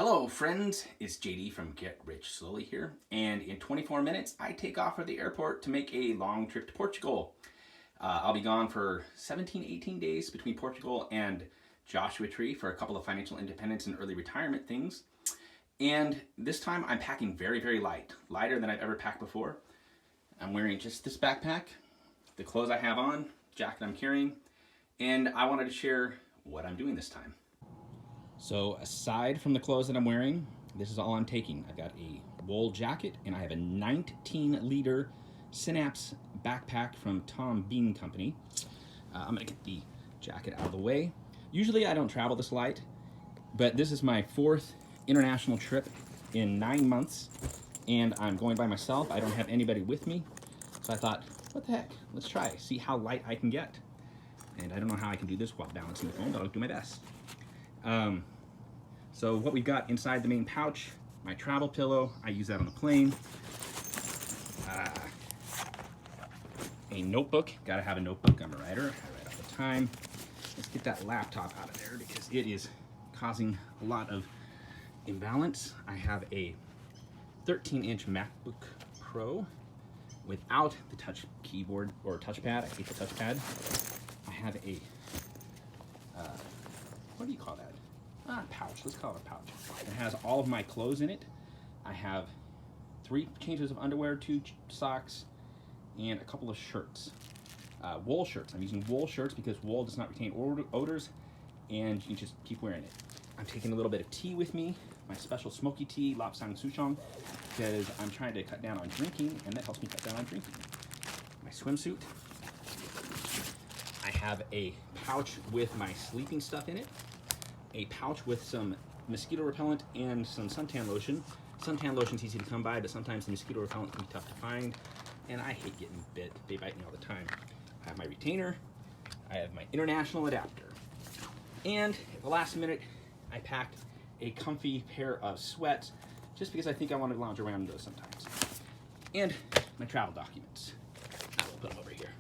Hello friends, it's JD from Get Rich Slowly here, and in 24 minutes I take off for the airport to make a long trip to Portugal. I'll be gone for 18 days between Portugal and Joshua Tree for a couple of financial independence and early retirement things. And this time I'm packing very light, lighter than I've ever packed before. I'm wearing just this backpack, the clothes I have on, jacket I'm carrying, and I wanted to share what I'm doing this time. So aside from the clothes that I'm wearing, this is all I'm taking. I've got a wool jacket and I have a 19-liter Synapse backpack from Tom Bean Company. I'm gonna get the jacket out of the way. Usually I don't travel this light, but this is my 4th international trip in 9 months, and I'm going by myself. I don't have anybody with me. So I thought, what the heck, let's try, see how light I can get. And I don't know how I can do this while balancing the phone, but I'll do my best. So what we've got inside the main pouch, my travel pillow, I use that on the plane. A notebook, gotta have a notebook, I'm a writer, I write all the time. Let's get that laptop out of there because it is causing a lot of imbalance. I have a 13-inch MacBook Pro without the touch keyboard or touchpad. I hate the touchpad. I have a, what do you call that? Pouch, let's call it a pouch. It has all of my clothes in it. I have 3 changes of underwear, 2 socks, and a couple of shirts. Wool shirts. I'm using wool shirts because wool does not retain odors, and you can just keep wearing it. I'm taking a little bit of tea with me, my special smoky tea, Lapsang Souchong, because I'm trying to cut down on drinking, and that helps me cut down on drinking. My swimsuit. I have a pouch with my sleeping stuff in it. A pouch with some mosquito repellent and some suntan lotion. Suntan lotion's easy to come by, but sometimes the mosquito repellent can be tough to find, and I hate getting bit. They bite me all the time. I have my retainer. I have my international adapter. And at the last minute, I packed a comfy pair of sweats just because I think I want to lounge around in those sometimes. And my travel documents. I will put them over here.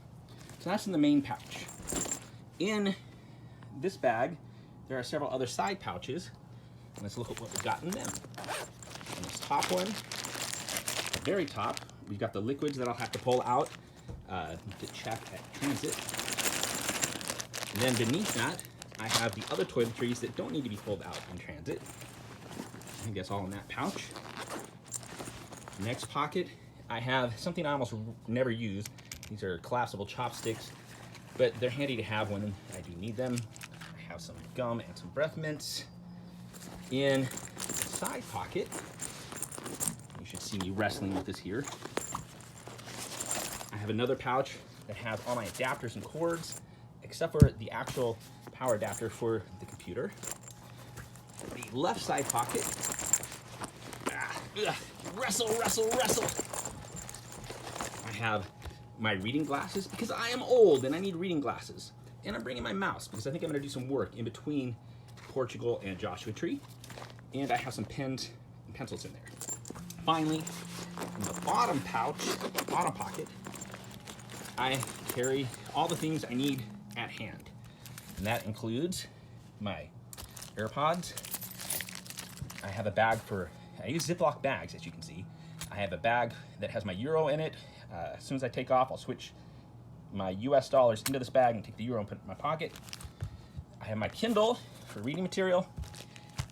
So that's in the main pouch. In this bag, there are several other side pouches. Let's look at what we've got in them. On this top one, at the very top, we've got the liquids that I'll have to pull out to check at transit. And then beneath that, I have the other toiletries that don't need to be pulled out in transit. I think that's all in that pouch. Next pocket, I have something I almost never use. These are collapsible chopsticks, but they're handy to have when I do need them. I have some gum and some breath mints. In the side pocket, you should see me wrestling with this here. I have another pouch that has all my adapters and cords, except for the actual power adapter for the computer. The left side pocket, wrestle. I have my reading glasses because I am old and I need reading glasses. And I'm bringing my mouse because I think I'm gonna do some work in between Portugal and Joshua Tree. And I have some pens and pencils in there. Finally, in the bottom pouch, bottom pocket, I carry all the things I need at hand. And that includes my AirPods. I have a bag I use Ziploc bags, as you can see. I have a bag that has my euro in it. As soon as I take off, I'll switch my US dollars into this bag and take the euro and put it in my pocket. I have my Kindle for reading material,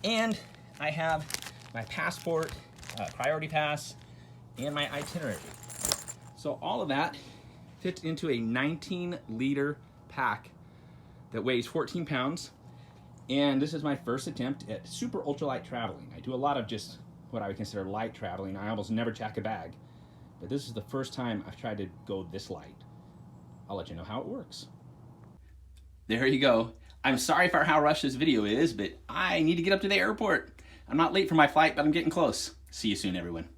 and I have my passport, priority pass, and my itinerary. So all of that fits into a 19-liter pack that weighs 14 pounds, and this is my first attempt at super ultralight traveling. I do a lot of just what I would consider light traveling. I almost never check a bag, but this is the first time I've tried to go this light. I'll let you know how it works. There you go. I'm sorry for how rushed this video is, but I need to get up to the airport. I'm not late for my flight, but I'm getting close. See you soon, everyone.